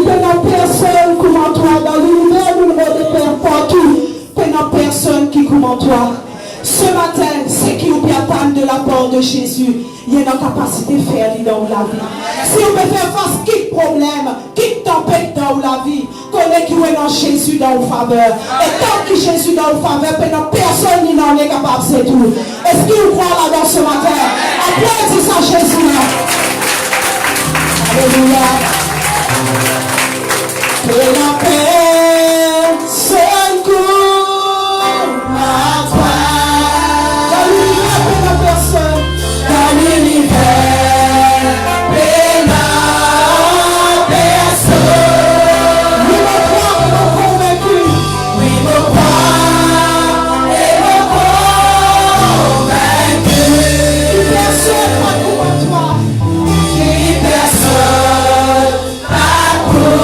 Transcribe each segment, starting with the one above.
n'y a personne comme toi dans l'univers, nous de Père partout. Il n'y a personne qui comme toi. Ce matin, c'est qui vous attendent de la part de Jésus. Il y a une capacité de faire dans la vie. Si on peut faire face à quel problème, quelle tempête dans la vie, connaît qui est dans Jésus dans vos faveur. Et tant que Jésus dans vos faveur, personne n'en est capable, c'est tout. Est-ce qu'il vous croit là-dedans ce matin? Applaudissez ça Jésus. Alléluia. Que la personne comme toi. Dans l'univers, que la personne. Dans l'univers, que la personne. Oui, me croire et me convaincu. Oui, me croire et me convaincu. Personne pas comme toi. Personne pas comme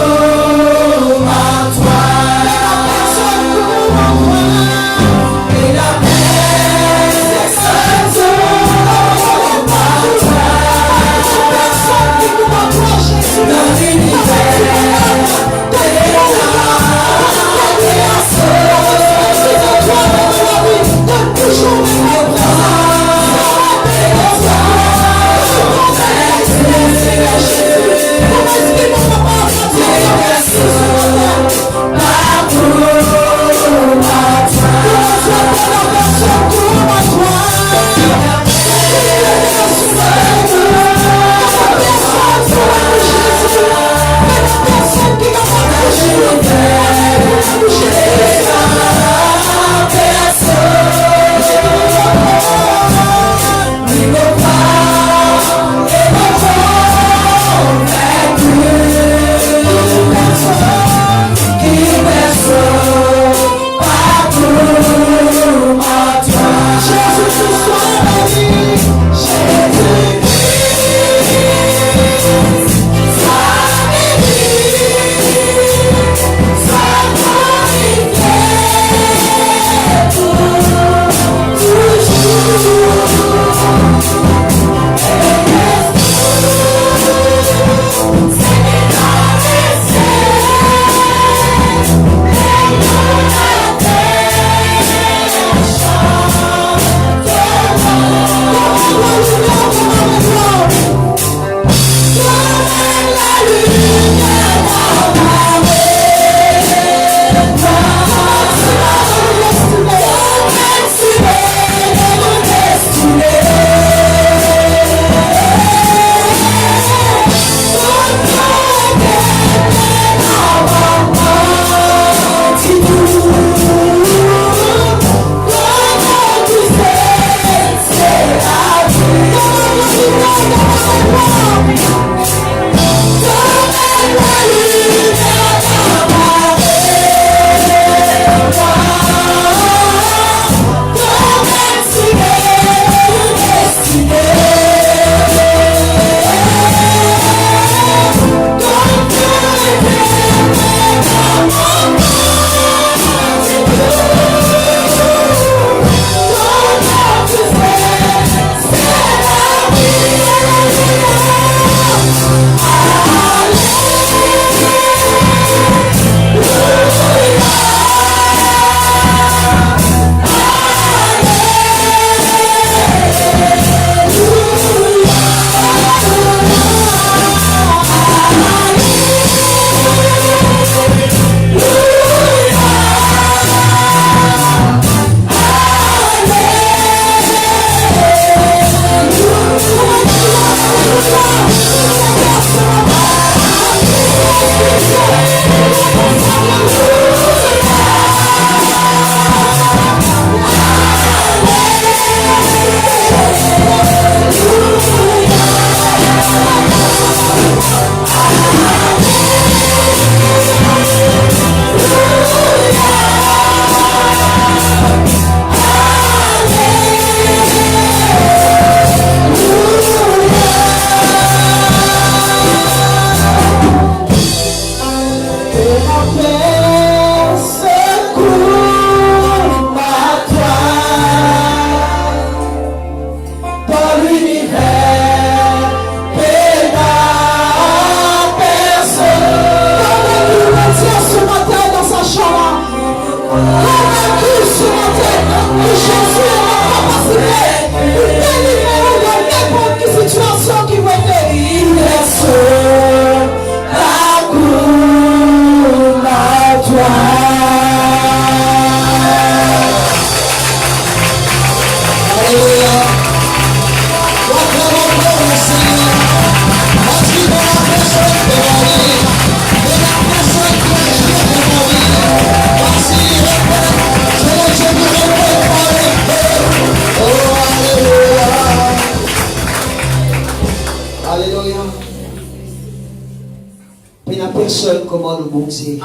Il n'y a personne comme le bon Dieu.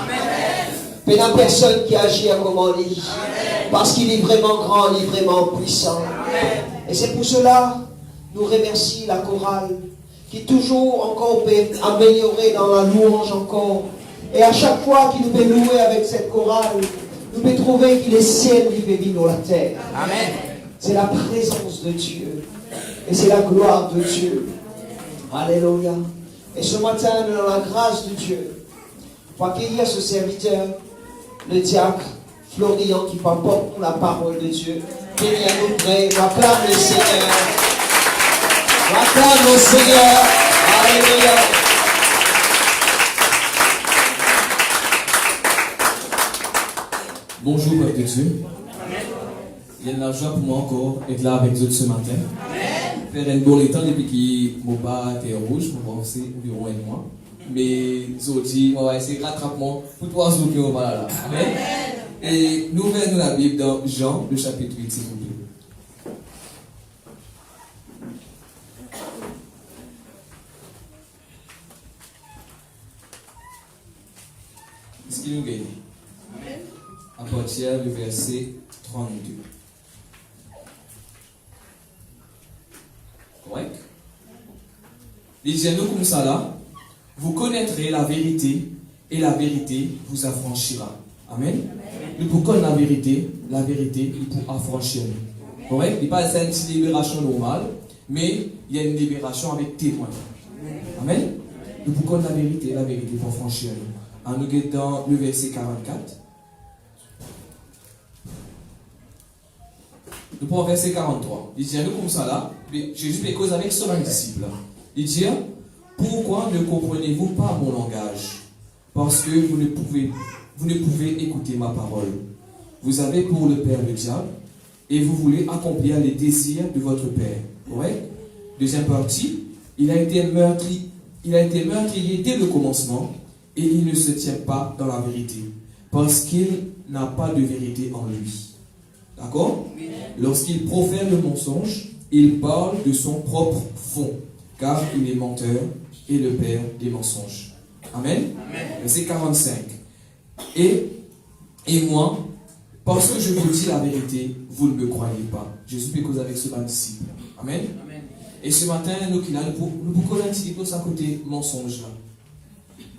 Il n'y a personne qui agit comme lui. Parce qu'il est vraiment grand, il est vraiment puissant. Et c'est pour cela, nous remercions la chorale, qui toujours encore peut améliorer dans la louange encore. Et à chaque fois qu'il nous peut louer avec cette chorale, nous pouvons trouver qu'il est ciel qui fait vivre la terre. Amen. C'est la présence de Dieu. Et c'est la gloire de Dieu. Alléluia. Et ce matin, nous avons la grâce de Dieu pour accueillir ce serviteur, le diacre Florian, qui porte la parole de Dieu. Béni à nous près. Acclame le Seigneur. Acclame le Seigneur. Alléluia. Bonjour, peuple de Dieu. Il y a de la joie pour moi encore d'être là avec vous ce matin. Faire un bon temps depuis que mon pas était rouge, mon pas c'est environ un mois. Mais aujourd'hui, on va essayer de rattrapement pour 3 jours que on va là. Amen. Et nous ouvrons la Bible dans Jean, le chapitre 8, s'il vous plaît. Est-ce qu'il nous gagne? À partir du verset 32. Correct? Il dit à nous comme ça là, vous connaîtrez la vérité et la vérité vous affranchira. Amen. Nous pour connaître la vérité il pour affranchir nous. Correct? Il n'y a pas une libération normale, mais il y a une libération avec témoin. Amen. Nous pour connaître la vérité pour affranchir nous. En nous guettant le verset 44. Nous prenons verset 43. Il dit à nous comme ça là, Jésus fait cause avec son disciple. Il dit, pourquoi ne comprenez-vous pas mon langage? Parce que vous ne pouvez écouter ma parole. Vous avez pour le père le diable, et vous voulez accomplir les désirs de votre père. Correct? Deuxième partie, il a été meurtrier dès le commencement, et il ne se tient pas dans la vérité, parce qu'il n'a pas de vérité en lui. D'accord? Lorsqu'il profère le mensonge, il parle de son propre fond, car il est menteur et le père des mensonges. Amen. Verset 45. Et moi, parce que je vous dis la vérité, vous ne me croyez pas. Jésus peut causer avec ce disciple. Amen. Et ce matin, nous pouvons un petit peu à côté mensonge là.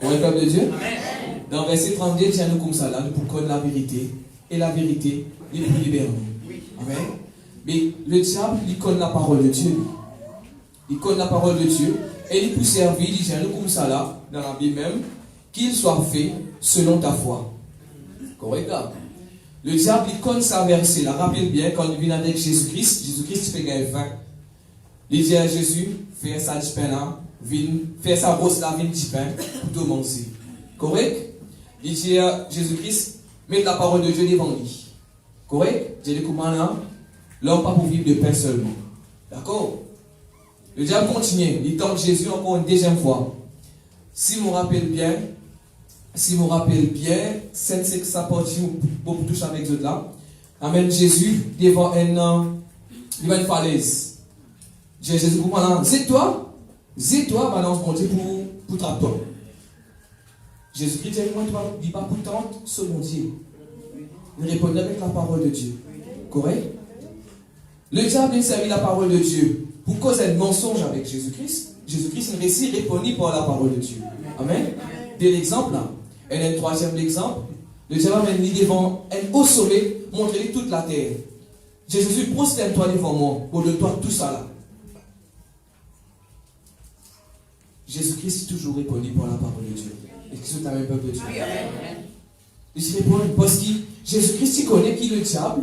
On est peuple de Dieu? Dans verset 32, il y a nous comme ça là, nous pouvons connaître la vérité. Et la vérité, il peut libérer nous. Amen. Mais le diable, il connaît la parole de Dieu. Il connaît la parole de Dieu. Et il peut servir, il dit à nous comme ça là, dans la Bible même, qu'il soit fait selon ta foi. Correct là? Le diable, il connaît sa verset là. Rappelez bien, quand il vient avec Jésus-Christ fait gagner faim. Il dit à Jésus, fais ça du pain là, fais ça brosse là, vin du pain, pour tout manger. Correct? Il dit à Jésus-Christ, mets la parole de Dieu devant lui. Correct? J'ai dit comment là? L'homme pas pour vivre de pain seulement. D'accord? Le diable continue. Il tente Jésus encore une deuxième fois. Si je me rappelle bien, c'est que ça partit pour toucher avec eux là. Amène Jésus devant une falaise. Jésus comment là? C'est toi, balance mon Dieu pour trapper. Jésus-Christ dit moi, toi, dis pas pour tenter ce mon Dieu. Il répondait avec la parole de Dieu. Correct? Le diable a servi la parole de Dieu pour causer un mensonge avec Jésus-Christ. Jésus-Christ ne réussit répondit par la parole de Dieu. Amen. De l'exemple là. Et un troisième exemple. Le diable m'a mis devant un haut sommet, montrer toute la terre. Jésus, prosterne-toi devant moi, pour de toi tout ça là. Jésus-Christ toujours répondu par la parole de Dieu. Et qui sont un peuple de Dieu. Il se répond parce que Jésus-Christ il connaît qui le diable,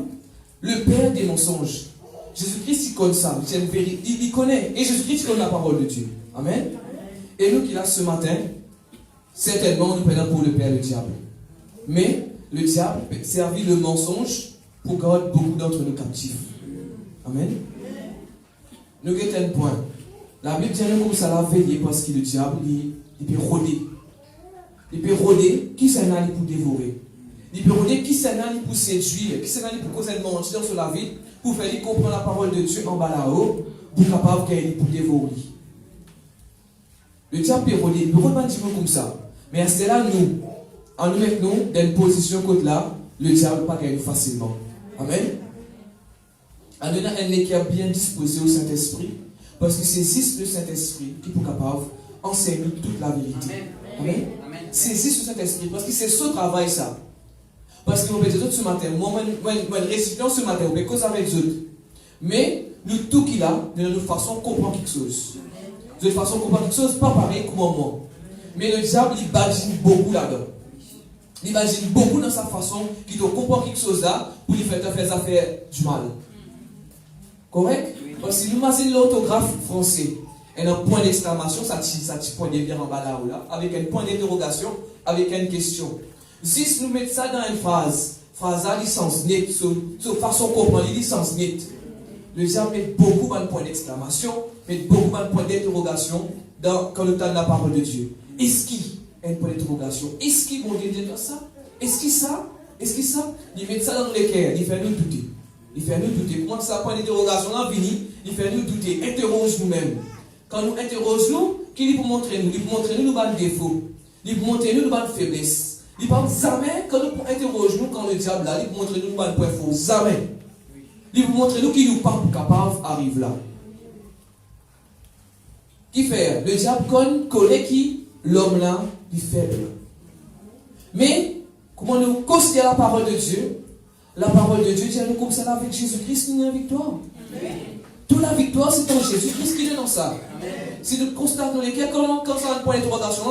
le père des mensonges. Jésus-Christ il connaît ça, il connaît. Et Jésus-Christ connaît la parole de Dieu. Amen. Et nous qui là ce matin, certainement nous prenons pour le père le diable. Mais le diable servit le mensonge pour garder beaucoup d'entre nous captifs. Amen. Nous avons un point. La Bible dit comme ça la veille parce que le diable il peut rôder. Il peut rôder qui s'en allait pour dévorer. Il peut rôder qui s'en allait pour séduire, qui s'en allait pour causer une mentir sur la vie, pour faire comprendre la parole de Dieu en bas là-haut, pour capable qu'elle pour dévorer. Le diable peut rôder, il peut rôder comme ça. Mais c'est là, nous, en nous mettant dans une position côté là, le diable pas gagner facilement. Amen. En donnant un équerre bien disposé au Saint-Esprit, parce que c'est juste le Saint-Esprit qui est capable d'enseigner toute la vérité. Amen. Saisisse le Saint-Esprit, parce que c'est ce travail ça. Parce que vous pouvez dire ce matin, moi, récipient ce matin, vous pouvez causer avec les autres. Mais, nous, tout qu'il a, de notre façon, comprend quelque chose. De notre façon, comprend quelque chose, pas pareil comme moi. Mais le diable, il imagine beaucoup là-dedans. Il imagine beaucoup dans sa façon, qu'il doit comprendre quelque chose là, pour lui faire des affaires du mal. Correct? Parce que nous imaginons l'orthographe français. Et un point d'exclamation, ça point bien en bas là, avec un point d'interrogation, avec une question. Si nous mettons ça dans une phrase à licence nette, sur façon de comprendre, licence nette, le diable met beaucoup de points d'exclamation, met beaucoup de points d'interrogation quand nous entendons la parole de Dieu. Est-ce qu'il y a un point d'interrogation? Est-ce qu'il vont dire ça? Est-ce qu'il ça? Est-ce qu'il ça? Il met ça dans les cœurs, il fait nous douter. Il fait nous douter. Quand ça point d'interrogation là vini, il fait nous douter. Interroge nous-mêmes. Quand nous interrogeons, qu'il est pour montrer nous? Il pour montrer nous nos défauts. Il pour montrer nous nos faiblesses. Il ne parle jamais, quand nous interrogeons, quand le diable là, il pour montrer nous nos points forts. Jamais. Il pour montrer nous qu'il nous pas capable d'arriver là. Qui fait? Le diable connaît qui? L'homme là, il est faible. Mais, comment nous considérons la parole de Dieu? La parole de Dieu dit à nous comme ça avec Jésus-Christ, il y a une victoire. Amen. Toute la victoire, c'est en Jésus-Christ qui est dans ça. Amen. Si nous constatons les cœurs, quand ça a un point d'interrogation,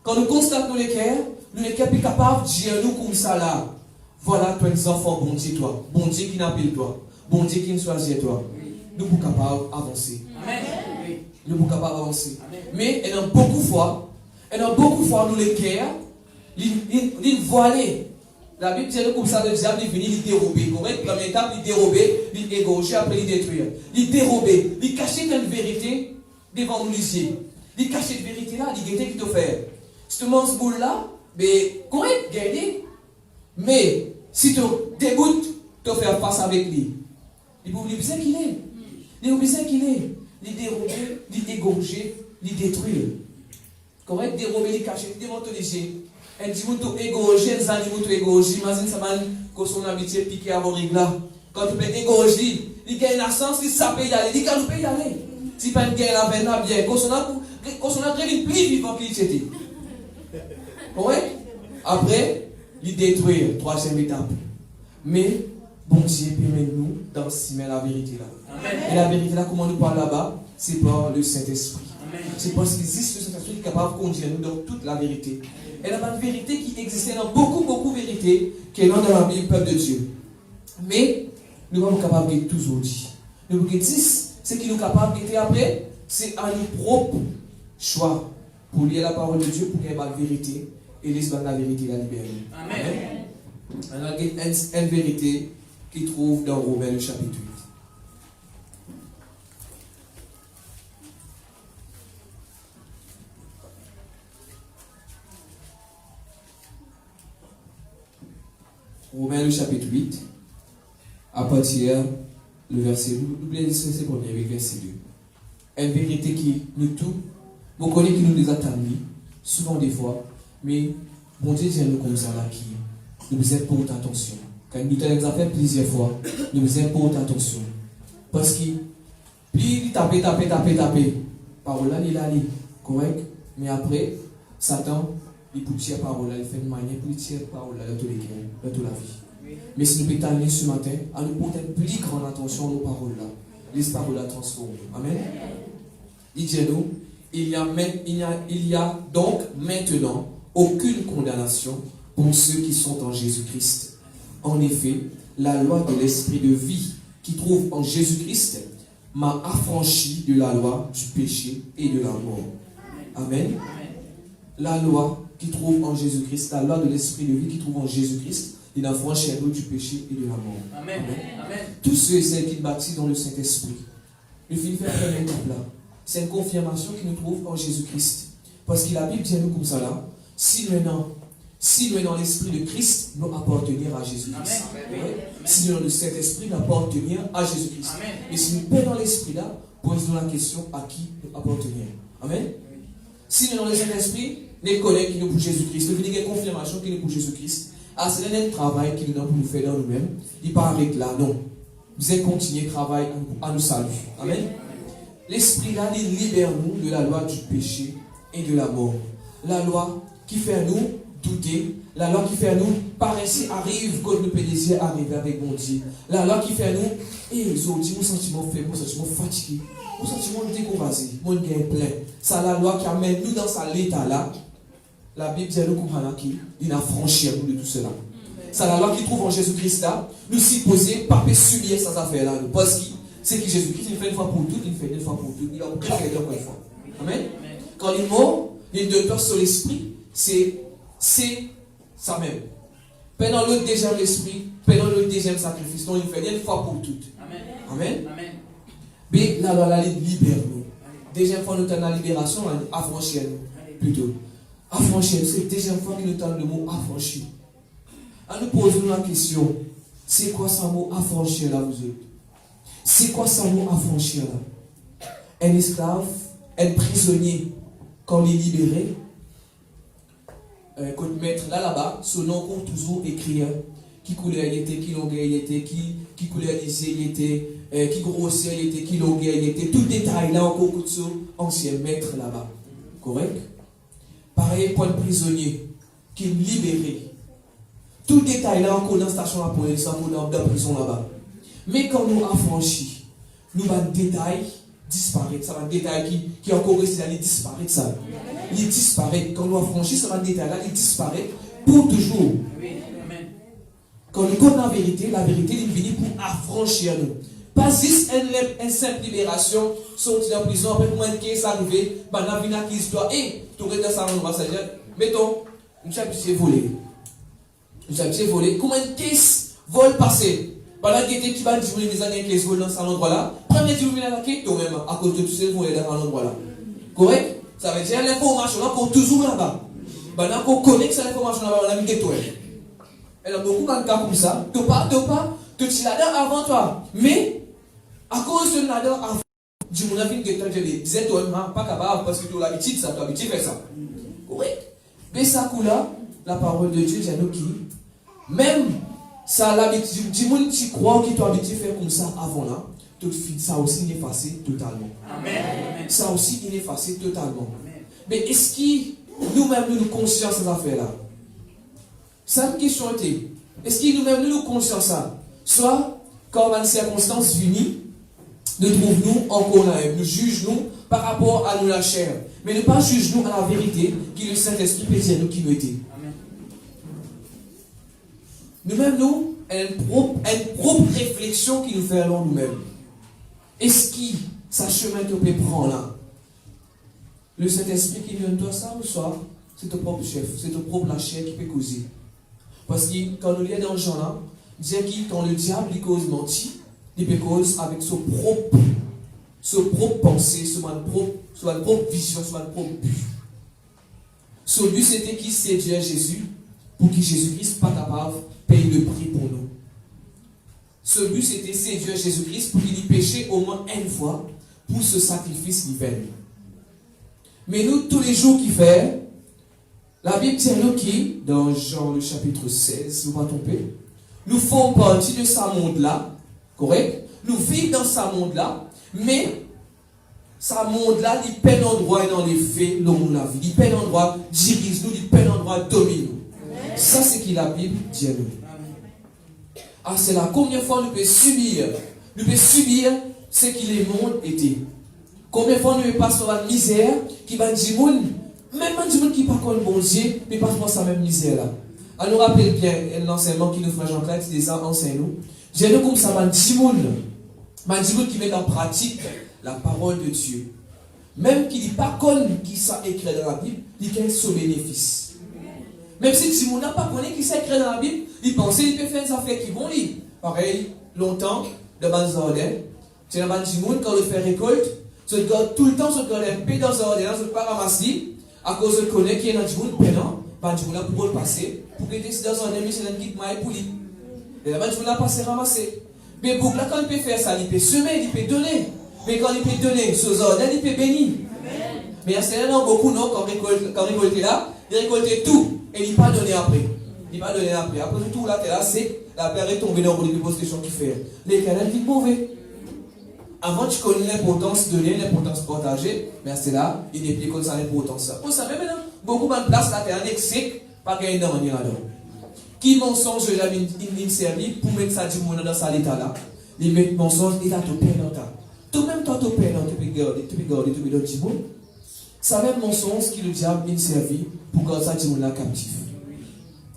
quand nous constatons les cœurs est capable de dire à nous comme ça là. Voilà, toi, les enfants, bon Dieu, toi. Bon Dieu qui n'appelle toi. Bon Dieu qui nous choisit toi. Nous sommes capables d'avancer. Nous sommes capables d'avancer. Mais, il y a beaucoup de fois, nous les cœurs, ils voilés. La Bible dit comme ça, le diable est venu les dérober. Correct? Première étape, il dérober, il égorger, après il détruire. Il dérober, il cacher une vérité devant nous les yeux. Il cache cette vérité là, il guette qui te fait. Si tu manges ce boule là, mais correct, gagner. Mais si tu dégoûtes, tu fais face avec lui. Il oublie bien qu'il est. Il oublie bien qu'il est. Il dérober, il égorger, il détruire. Correct? Dérober, il cacher, il démonte les yeux. Elle dit, vous égorgez, les animaux égorgez. Imagine ça, que son habitué piqué à vos règles là. Quand tu peux égorger, il gagne la sens, il peut y aller. Il gagne y aller. Si pas une gagne la peine, bien. Quand on a très plus vivant qu'il était. Correct? Après, il détruire, troisième étape. Mais, bon Dieu permet nous d'enseigner la vérité là. Amen. Et la vérité là, comment nous parle là-bas, c'est par le Saint-Esprit. C'est parce qu'il existe le Saint-Esprit qui est capable de conduire nous dans toute la vérité. Et il y a une vérité qui existait dans beaucoup de vérités qui est dans la Bible, peuple de Dieu. Mais nous sommes capables de toujours dire. Nous sommes capables ce qui nous est capable de dire après, c'est à nos propres choix pour lire la parole de Dieu, pour gagner la vérité et laisser la vérité la libérer. Amen. Alors, il y a une vérité qui trouve dans Romains le chapitre 8. Romains le chapitre 8, à partir le verset, n'oubliez pas c'est pour le verset 2. Une vérité qui nous tout, vous connaissez qui nous les attend, souvent des fois, mais bon Dieu dit à nous comme ça là qui nous importe attention. Quand nous avons fait plusieurs fois, nous importe attention. Parce que plus il tape, parole là, il a dit, correct, mais après, Satan, il peut tirer parole là, il fait une manière pour tirer parole là dans tous les cas, dans toute la vie. Oui. Mais si nous pouvons aller ce matin, à nous porter plus grande attention à nos paroles là, les paroles là transforment. Amen. Il dit à nous, il y a donc maintenant aucune condamnation pour ceux qui sont en Jésus-Christ. En effet, la loi de l'esprit de vie qui trouve en Jésus-Christ m'a affranchi de la loi du péché et de la mort. Amen. La loi qui trouve en Jésus-Christ, la loi de l'esprit de vie qui trouve en Jésus-Christ, il a franchi nous du péché et de la mort. Amen. Amen. Tous ceux et celles qui bâtissent dans le Saint-Esprit, le film fait la même étape là. C'est une confirmation qui nous trouve en Jésus-Christ. Parce que la Bible dit à nous comme ça là, si nous dans l'esprit de Christ, nous appartenir à Jésus-Christ. Si nous dans le Saint-Esprit, nous appartenir à Jésus-Christ. Et si nous sommes dans l'esprit là, posons la question à qui nous appartenir. Amen. Si nous dans le Saint-Esprit, nous connaissons qui nous pour Jésus-Christ, nous avons une confirmation qui nous pour Jésus-Christ. C'est un travail qui nous donne pour nous faire dans nous-mêmes. Il ne pas arrêter là, non. Vous allez continuer le travail à nous saluer. Amen. L'Esprit là, il libère nous de la loi du péché et de la mort. La loi qui fait nous douter. La loi qui fait nous, par ainsi arrive quand nous peut désirer arriver avec mon Dieu. La loi qui fait nous, et aujourd'hui, mon sentiment faible, mon sentiment fatigué, mon sentiment découragé, mon gain plein. C'est la loi qui amène nous dans cet état-là. La Bible dit à nous qu'il a franchi nous de tout cela. C'est la loi qui trouve en Jésus-Christ là. Nous supposer pas subir ces affaires-là. Parce que c'est que Jésus-Christ, il fait une fois pour toutes, il fait une fois pour toutes. Il a créé deux fois. Amen. Quand il est mort, il donne peur sur l'esprit, c'est ça même. Pendant le deuxième esprit, pendant le deuxième sacrifice, donc il fait une fois pour toutes. Amen. Amen. Mais la loi là, il libère nous. Deuxième fois, nous avons la libération, affranchir nous. Plutôt. Affranchir, c'est la deuxième fois que nous avons le mot affranchir. Alors nous posons la question, c'est quoi ce mot affranchir là, vous êtes? C'est quoi ce mot affranchir là? Un esclave, un prisonnier, quand il est libéré, quand mettre là-bas, son nom compte toujours écrit, qui couleur il était, qui longueur il était, qui couleur il était, qui grosseur il était, qui longueur il était, tout détail là encore de ce ancien maître là-bas. Correct? Pareil pour le prisonnier qui est libéré. Tout détail là encore dans la station de police, dans la prison là-bas. Mais quand nous affranchis, nous va détail disparaître. Ça va un détail qui est encore resté, il disparaît ça. Il disparaît. Quand nous affranchis, ça va un détail là, il disparaît pour toujours. Quand nous connaissons la vérité, il vient pour affranchir nous. Pas juste une simple libération, sortir de la prison, après comment est-ce arrivé, maintenant vient qui histoire, et tu restes dans sa main, ça veut dire, mettons, nous sommes habitués volés. Nous sommes habitués volés. Comment est-ce vol passé? Pendant qu'il était qui va dire les années qui volent dans cet endroit-là, premier tu viens attaquer toi-même, à cause de tous ces volets dans cet endroit-là. Correct? Ça veut dire l'information là qu'on toujours là-bas. Pendant qu'on connecte cette information là-bas, on a mis que toi. Et là, beaucoup de cas comme ça, tu pas, tu es là avant toi. Mais, à cause de là avant, du monde a fait que tu disais toi-même, pas capable, parce que tu as l'habitude, ça, tu as l'habitude de faire ça. Correct? Mais ça, là, la parole de Dieu, dit à nous qui, même, ça a l'habitude, du monde qui croit qu'il t'a habitué de faire comme ça avant là, ça aussi il est effacé totalement. Amen. Ça aussi il est effacé totalement. Amen. Mais est-ce que nous-mêmes nous conscients de ces affaires-là? Ça une question était. Est-ce que nous-mêmes nous conscients de ça? Soit, quand on a une circonstance unie, nous trouvons nous encore là, nous jugeons par rapport à nous la chair. Mais ne pas juger nous à la vérité qui le Saint-Esprit peut dire nous qui nous était. Nous-mêmes, nous, une propre réflexion qui nous fait alors nous-mêmes. Est-ce que ça chemin que tu peux prendre là? Le Saint-Esprit qui donne toi ça ou soit c'est ton propre chef, c'est ton propre la chair qui peut causer. Parce que quand nous lisons dans Jean là, dit que quand le diable il cause menti, il peut cause avec son propre pensée, son propre vision, son propre but. Son but c'était qu'il séduise Jésus pour que Jésus-Christ pas capable de payer le prix pour nous. Ce but c'était séduire Jésus-Christ pour qu'il y péché au moins une fois pour ce sacrifice divin. Mais nous, tous les jours qu'il fait, la Bible dit nous qui, dans Jean le chapitre 16, si vous ne pas tromper, nous faisons partie de ce monde-là, correct? Nous vivons dans ce monde-là, mais ce monde-là, il peine endroit dans les faits, dans la vie. Il peine endroit dirige nous, il peine endroit domine nous. Ça, c'est qui la Bible dit à nous. Ah, c'est la combien fois nous pouvons subir ce que les mondes étaient. Combien de fois nous passons par la misère qui va dire, même un monde qui ne parle pas bon Dieu, mais pas pour sa même misère là. Alors, nous rappelle bien l'enseignement qui nous fait Jean-Claude, c'est ça, enseigne-nous. J'ai comme ça, un petit monde qui met en pratique la parole de Dieu. Même qui n'est pas connu qui ça écrit dans la Bible, il a son bénéfice. Même si Timon n'a pas connu qui ça écrit dans la Bible, il pensait qu'il peut faire des affaires qui vont lire. Pareil, longtemps, de base ordre. C'est la bande Timon, quand il fait récolte, tout le temps, il a un peu dans l'ordre, il ne pas ramasser, à cause de connaître qu'il y a dans Timon, pendant, bande Timon là pour le passer, pour qu'il décide dans son ami, c'est un kit maille pour lui. Et la bande Timon là passer ramasser. Mais pour là, quand il peut faire ça, il peut semer, il peut donner. Mais quand il peut donner, ce ordre, il peut bénir. Mais c'est là, beaucoup, non, quand récolter là, il récoltait tout. Et il n'est pas donné après. Il n'est pas donné après. Après tout, là, tu es là, c'est la terre est tombée dans le dépôt de questions qu'il fait. Les canaux disent mauvais. Avant, tu connais l'importance de donner, l'importance de partager. Mais c'est là, il n'est plus comme ça l'importance. Vous savez maintenant, beaucoup de place, la terre est sec, pas qu'il y ait un là-dedans. Qui mensonge jamais une servi pour mettre ça du monde dans sa état là. Il met mensonge et là, tu perds dans ta. Toi-même, toi, tu perds dans, tu peux garder, tu peux garder, tu peux donner du monde. Ça même mensonge qui le diable il servi pour garder ça du monde là captif.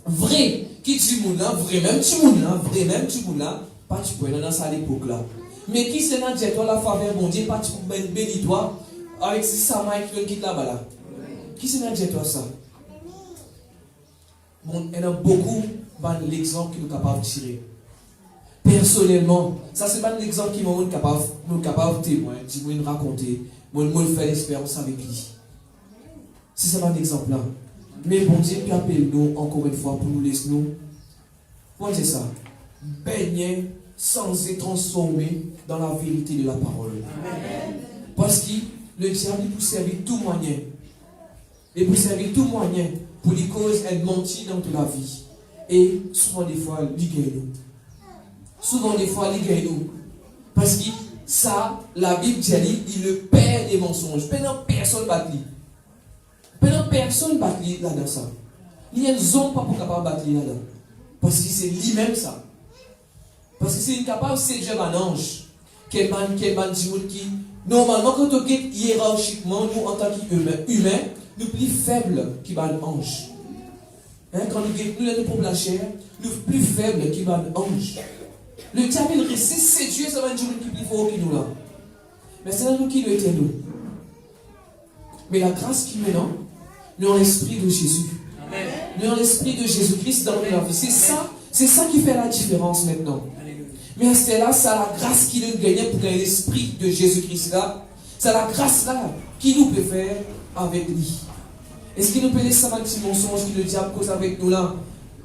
Vrai, qui du monde là, vrai même du monde là, vrai même du monde là, pas tu peux dans ça l'époque là. Mais qui c'est dans toi la faveur bon Dieu, pas tu peux bénir toi avec si ça m'a qui quitte là-bas là. Qui c'est dans toi ça? Bon, il y en a beaucoup de l'exemple qui nous capable de tirer. Personnellement, ça c'est pas l'exemple qui nous capable de témoigner, de raconter, de faire l'expérience avec lui. Si c'est pas un exemple là. Mais bon Dieu, puis appelle-nous encore une fois pour nous laisser nous. Comment dire ça? Baigner sans être transformé dans la vérité de la parole. Amen. Parce que le diable il peut servir tout moyen. Il peut servir tout moyen pour les causes elle mentit dans toute la vie. Et souvent des fois, il gagne nous. Souvent des fois, il gagne nous. Parce que ça, la Bible dit, il le perd des mensonges. Personne ne bat lui. Personne ne bat lui là-dedans ça. Il y a une zone pas pour capable battre lui là-dedans. Parce que c'est lui-même ça. Parce que c'est incapable de séduire un ange. Quel man qui, normalement, quand on est hiérarchiquement, nous en tant qu'humains, nous plus faibles qui bat l'ange. Quand nous sommes pour la chair, nous plus faibles qui bat l'ange. Le diable, il reste séduit, ça va être qui plus fort que nous là. Mais c'est là nous qui le était nous. Mais la grâce qui maintenant, nous en l'esprit de Jésus. Amen. Nous en l'esprit de Jésus-Christ dans notre vie. C'est ça qui fait la différence maintenant. Mais à ce là, c'est la grâce qui nous gagne pour gagner l'esprit de Jésus-Christ là. C'est la grâce là qui nous peut faire avec lui. Est-ce qu'il nous peut laisser un petit mensonge que le diable cause avec nous là?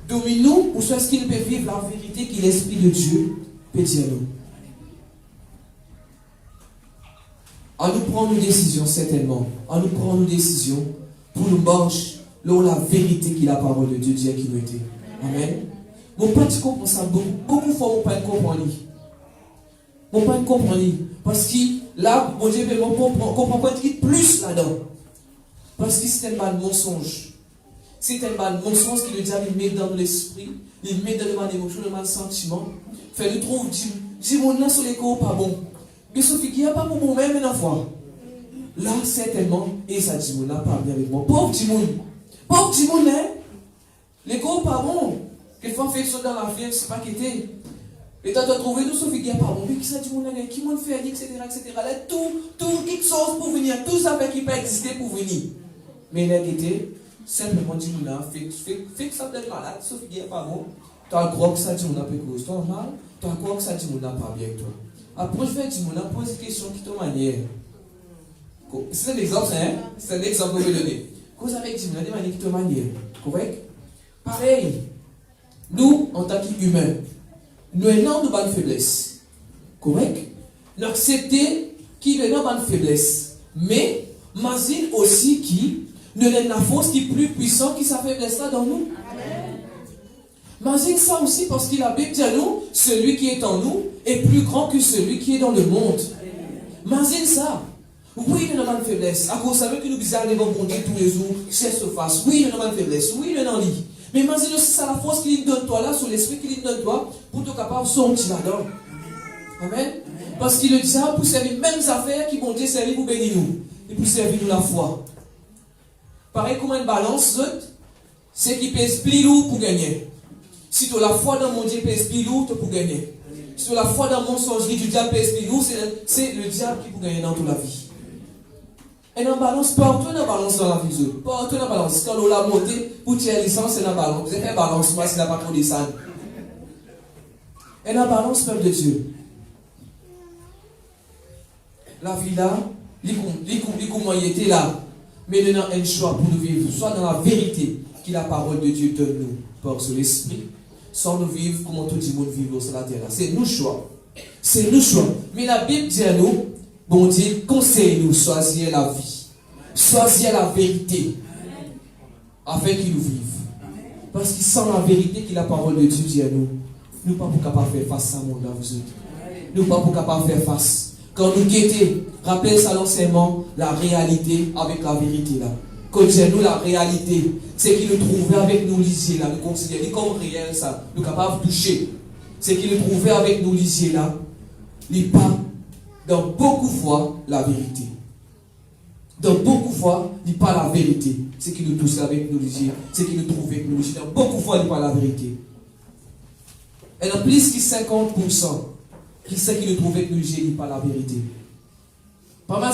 Domine-nous, ou soit est-ce qu'il peut vivre la vérité que l'Esprit de Dieu peut dire nous? À nous prendre une décision, certainement. À nous prendre une décision pour nous marcher là où la vérité qui est la parole de Dieu dit qui nous était. Amen. Mon père, tu comprends ça beaucoup de fois, mon père ne comprend pas. Mon père ne comprend pas. Parce que là, mon Dieu, on comprend pas plus là-dedans. Parce que c'est un mal mensonge. C'est un mal mensonge qui le diable met dans l'esprit, il met dans le mal émotion, le mal sentiment. Fait le trouve, dis mon nom sur les corps pas bon. Mais Sophie, qui a pas bon même une fois. Là, certainement, et ça dit mon là, pas bien avec moi. Pauvre Timon, hein? Les corps pas bon. Quelquefois, fait ça dans la vie, c'est pas qu'était. Et tu as trouvé tout Sophie qui a pas bon. Mais qui ça dit mon là, qui m'ont fait, etc. Là, tout quelque chose pour venir, tout ça fait qui peut exister pour venir. Mais il a été. Simplement dis nous là, fais que ça te donne malade, sauf qu'il n'y a pas bon. Tu as croire que ça dit mon a cause, tu as mal, tu as croire que ça dit mon a pas bien avec toi. Après, je vais dire mon a pose une question qui te manière. C'est un exemple, hein? C'est un exemple que je vais donner. Cause avec dis mon a des manières qui te manière. Correct? Pareil, nous, en tant qu'humains, nous avons de bonnes faiblesses. Correct? Nous acceptons qu'il y a une bonne faiblesse. Mais, imagine aussi qui nous avons la force qui est plus puissante qui sa faiblesse là dans nous. Imagine ça aussi parce que la Bible dit à nous, celui qui est en nous est plus grand que celui qui est dans le monde. Imagine ça. Oui, nous avons une faiblesse. À cause de ça, que nous disons aller voir bon Dieu tous les jours, c'est surface. Oui, nous avons une faiblesse. Oui, nous avons lit. Mais imagine aussi ça la force qu'il donne toi là, sur l'esprit qu'il donne toi, pour te capable de sortir là-dedans. Amen. Parce qu'il le dit ça pour servir les mêmes affaires qui vont Dieu servir pour bénir nous. Et pour servir nous la foi. Pareil comme une balance, c'est qui pèse plus lourd pour gagner. Si tu as la foi dans mon Dieu pèse plus lourd, tu peux gagner. Si tu as la foi dans mon songerie du diable pèse plus lourd, c'est le diable qui peut gagner dans toute la vie. Et dans la balance, partout dans la balance dans la vie. Partout dans la balance. Quand on l'a monté, pour tirer licence, c'est dans la balance. Vous avez fait balance, moi, s'il n'a pas trop descendu. Et dans la balance, peuple de Dieu. La vie là, comment il était là. Mais nous avons un choix pour nous vivre, soit dans la vérité que la parole de Dieu donne nous par son esprit, soit nous vivre comme tout le monde vit sur la terre. C'est nos choix. C'est nos choix. Mais la Bible dit à nous, bon Dieu, conseille-nous choisir la vie. Choisir la vérité. Afin qu'il nous vive. Parce qu'il sent la vérité que la parole de Dieu dit à nous. Nous ne sommes pas capables de faire face à ce monde-là, vous autres. Nous ne sommes pas capables de faire face. Quand nous guettons, rappelez ça l'enseignement, la réalité avec la vérité là. Quand nous la réalité, c'est qu'il nous trouvait avec nous lisiers là, nous considérons comme réel ça, nous sommes capables de toucher. C'est qu'il nous trouvait avec nous lisiers là, il n'est pas dans beaucoup de fois la vérité. Dans beaucoup de fois, il n'est pas la vérité. C'est qu'il nous touche avec nous lisiers, c'est qu'il nous trouve avec nous lisiers. Dans beaucoup de fois, il n'est pas la vérité. Et dans plus que 50%, qui sait qu'il nous trouve avec nous lisiers, il n'est pas la vérité. Pas mal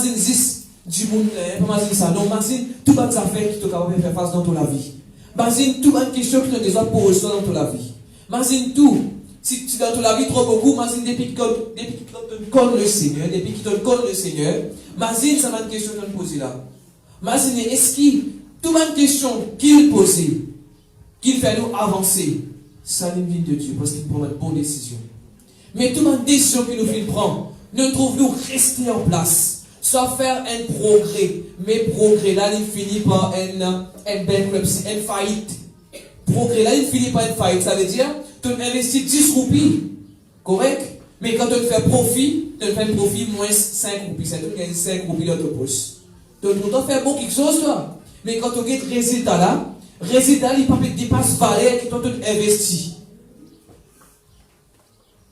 du monde, pas mal ça. Non, imagine toutes les affaires qui sont capables de faire face dans ton la vie. Imagine toutes les questions qui sont déjà posées dans ton la vie. Imagine tout. Si tu dans ton la vie trop beaucoup, imagine depuis que tu connais le Seigneur, depuis que tu connais le Seigneur, imagine ça une question qu'on pose là. Imagine est-ce que toutes les questions qu'il pose, qu'il fait nous avancer, ça nous vient de Dieu parce qu'il prend une bonne décision. Mais toutes les décisions qu'il nous fait prendre, nous trouvons rester en place. Soit faire un progrès, mais progrès là, il finit par une bankruptcy, une faillite. Progrès là, il finit par une faillite. Ça veut dire, tu investis 10 roupies, correct? Mais quand tu fais profit, tu fais un profit moins 5 roupies. C'est tout, il y a 5 roupies dans ton poche. Tu fais beaucoup quelque chose, toi. Mais quand tu as le résultat là, il ne dépasse la valeur que tu as investi.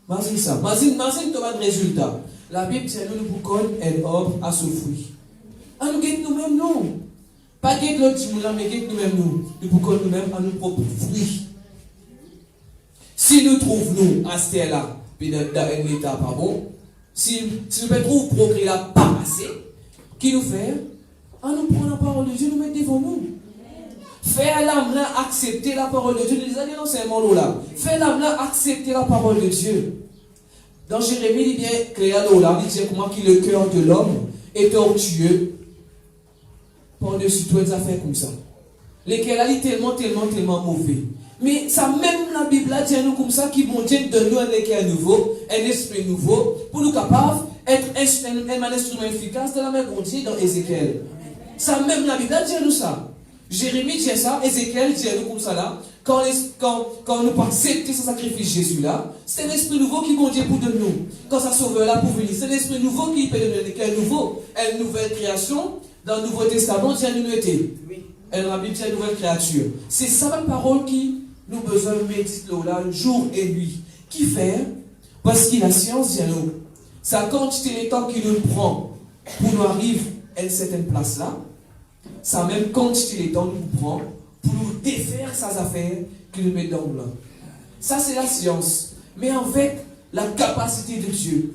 Imagine ça. Imagine tu as un résultat. La Bible dit nous nous pouvons un arbre à ce fruit. À nous guetter nous-mêmes, non. Pas guetter l'autre monde, mais guetter nous-mêmes, nous. Nous pouvons nous-mêmes à nos propres fruits. Si nous trouvons nous à ce là, puis dans un état pas bon, si nous pouvons trouver progrès là pas assez, qui nous fait? À nous prendre la parole de Dieu, nous mettre devant nous. Faire l'âme là accepter la parole de Dieu. Les années dans ces mots là. Faire l'âme là accepter la parole de Dieu. Dans Jérémie, il dit clair là, il dit comment que le cœur de l'homme est tortueux par-dessus toutes les affaires comme ça. Lesquels là, il est tellement mauvais. Mais ça même la Bible là dit à nous comme ça, qui vont dire de nous un cœur nouveau, un esprit nouveau, pour nous capables d'être un instrument efficace de la main de Dieu dans Ézéchiel. Ça même la Bible là dit à nous ça. Jérémie dit ça, Ézéchiel dit à nous comme ça là. Quand nous pas accepter ce sacrifice Jésus là, c'est l'esprit nouveau qui bon Dieu pour de nous. Quand ça sauveur là pour venir, c'est l'esprit nouveau qui peut donner un nouveau, une nouvelle création. Dans le Nouveau Testament, Dieu nous était. Et dans la Bible, Dieu une nouvelle créature. C'est ça la parole qui nous besoin de méditer là, jour et nuit. Qui fait? Parce que la science dit à nous, sa quantité de temps qu'il nous prend pour nous arriver à une certaine place là, ça même quantité de temps nous prend pour nous défaire ces affaires qu'il nous met dans là. Ça, c'est la science. Mais avec la capacité de Dieu,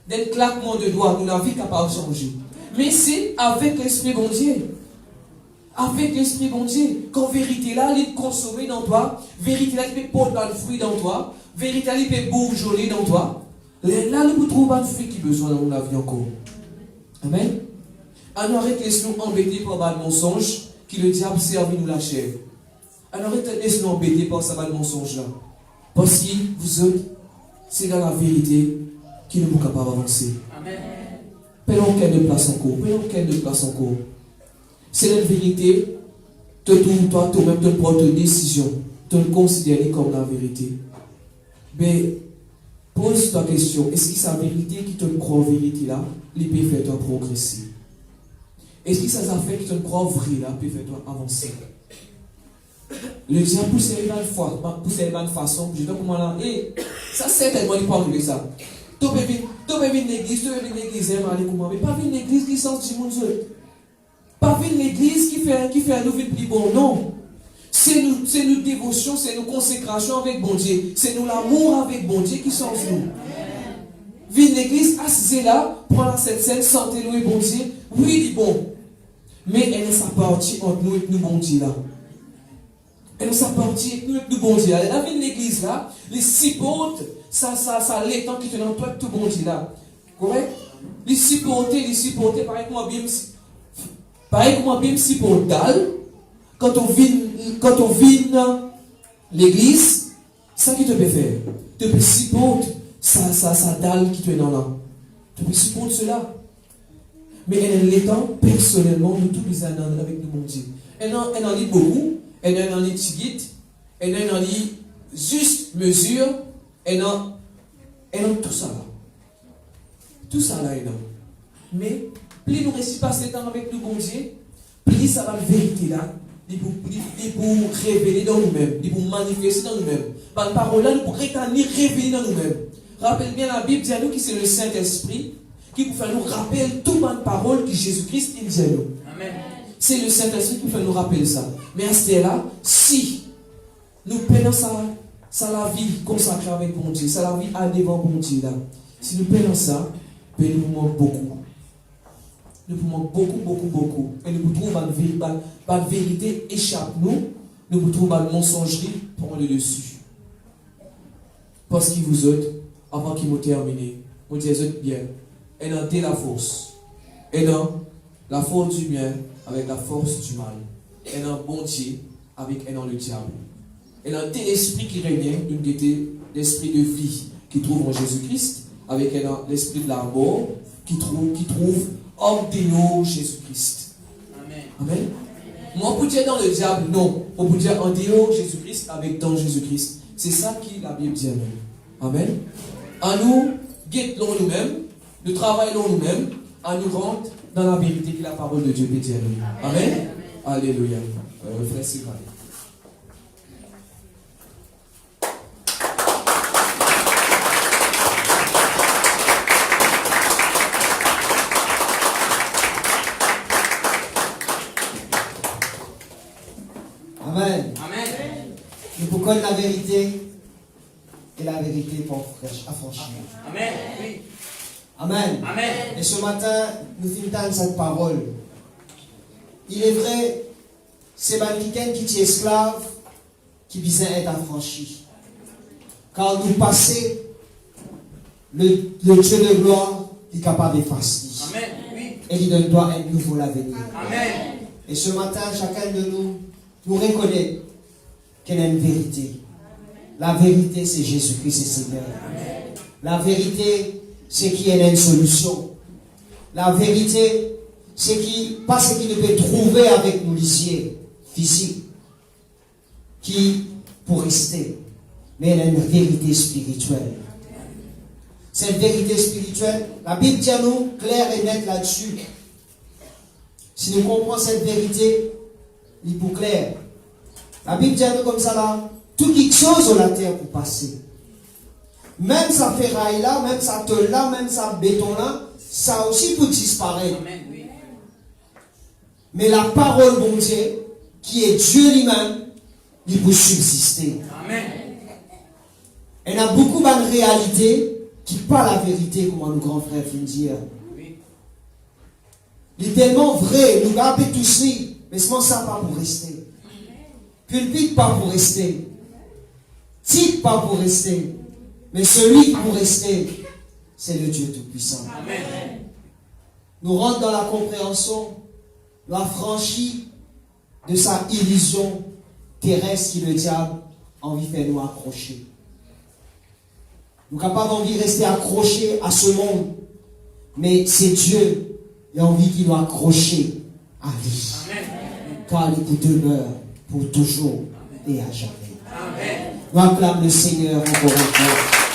d'un claquement de doigts, nous la vie capable de changer. Mais c'est avec l'Esprit bon Dieu. Avec l'Esprit bon Dieu. Quand vérité là, il est consommé dans toi, vérité là, il peut porter le fruit dans toi, vérité là, il peut bourgeonner dans toi. Là, nous trouvons un fruit qui a besoin dans la vie encore. Amen. Alors, laissez-nous embêter par le mensonge qui le diable servi nous la chair. Alors, laissez-nous embêter par ce mensonge là. Parce que vous autres, c'est dans la vérité qui nous sommes capables d'avancer. Amen. Prenons quelle place encore. C'est la vérité, toi, toi-même, tu prends une décision, tu le considères comme la vérité. Mais, pose-toi la question, est-ce que c'est la vérité qui te croit en vérité là, il peut faire toi progresser? Est-ce que ça fait que tu crois vrai là, peut faire toi avancer? Le diable pousse une bonne façon, je dis comment là, et ça certainement il peut arriver ça. Tu peux venir l'église, mais pas venir l'église qui sens du monde. Pas venir l'église qui fait un nouveau plus bon, non. C'est nous dévotion, c'est nous consécration avec bon Dieu. C'est nous l'amour avec bon Dieu qui sont nous. Venir l'église, assise là, prendre cette scène, sentez louer bon Dieu. Oui, il est bon. Mais elle est sa partie entre nous et nous bon Dieu là. Elle est sa partie avec nous et nous bon Dieu là. Elle a venir l'église là, les six portes. Ça l'étend qui te dans toi tout bon Dieu là. Correct? Les supporter, pareil comme bien supporter dalle. Quand on vient l'église, ça qui te peut faire. Tu peux supporter ça dalle qui te est dans là. Tu peux supporter cela. mais elle est temps personnellement, nous tous les années avec nous, mon Dieu. Elle en lit beaucoup, elle en lit tigit, elle en lit juste mesure, elle en tout ça là. Tout ça là, elle en. Mais, plus nous réussissons passer le temps avec nous, mon Dieu, plus ça va la vérité là, il pour révéler dans nous-mêmes, il pour manifester dans nous-mêmes. Par la parole là, nous pour révéler dans nous-mêmes. Rappelle bien la Bible, dit à nous que c'est le Saint-Esprit qui peut faire nous rappeler toute bonne parole que Jésus-Christ il dit à nous. Amen. C'est le Saint-Esprit qui peut nous rappeler ça. Mais à ce là, si nous prenons ça la vie consacrée avec mon Dieu, ça la vie à devant mon Dieu là. Si nous prenons ça, nous manquons beaucoup. Nous manquons beaucoup. Et nous trouvons la vérité échappe nous trouvons la mensongerie prend le dessus. Parce qu'il vous autres, avant qu'il m'ait terminé, vous dites bien, et non, la force. Et non, la force du bien avec la force du mal. Et non, bon Dieu avec et non le diable. Et non, l'esprit qui régnait, une était l'esprit de vie qui trouve en Jésus-Christ, avec l'esprit de la mort qui trouve hors de nous Jésus-Christ. Amen. Amen. Moi, pour dire dans le diable, non. On peut dire en dehors Jésus-Christ avec dans Jésus-Christ. C'est ça qui la Bible dit. Amen. À nous, guettons nous-mêmes, nous travaillons nous-mêmes, à nous rendre dans la vérité que la parole de Dieu peut dire. Amen. Alléluia. Frère Sylvain. Amen. Amen. Nous pouvons connaître la vérité et la vérité pour affranchir. Amen. Oui. Amen. Amen. Et ce matin, nous finissons cette parole. Il est vrai, c'est quelqu'un qui est esclave qui vient être affranchi. Car nous passer le Dieu de gloire qui est capable d'effacer. Amen. Oui. Et il donne toi un nouveau l'avenir. Amen. Et ce matin, chacun de nous reconnaît qu'il y a une vérité. La vérité, c'est Jésus-Christ et Seigneur. Amen. La vérité, c'est qu'il y a une solution. La vérité, c'est pas ce qu'il ne peut trouver avec nos lisiers physiques qui pour rester, mais il y a une vérité spirituelle. Cette vérité spirituelle, la Bible dit à nous clair et net là-dessus. Si nous comprenons cette vérité, il est pour clair. La Bible dit à nous comme ça là, tout quelque chose sur la terre pour passer. Même ça ferraille là, même ça tôle là, même ça béton là, ça aussi peut disparaître. Amen, oui. Mais la parole bon Dieu, qui est Dieu lui-même, il peut subsister. Amen. Il y a beaucoup de réalités qui parlent la vérité, comme nos grands frères viennent dire. Oui. Il est tellement vrai, nous gardons tout ça, mais seulement ça pas pour rester. Pulpite pas pour rester. Titre pas pour rester. Mais celui qui pour rester, c'est le Dieu Tout-Puissant. Amen. Nous rentrons dans la compréhension, la franchie de sa illusion terrestre qui le diable a envie de faire nous accrocher. Nous sommes capables d'envie de rester accrochés à ce monde. Mais c'est Dieu qui a envie qu'il nous accroche à lui. Amen. Car il demeure pour toujours et à jamais. Amen. Nous acclamons le Seigneur encore une fois.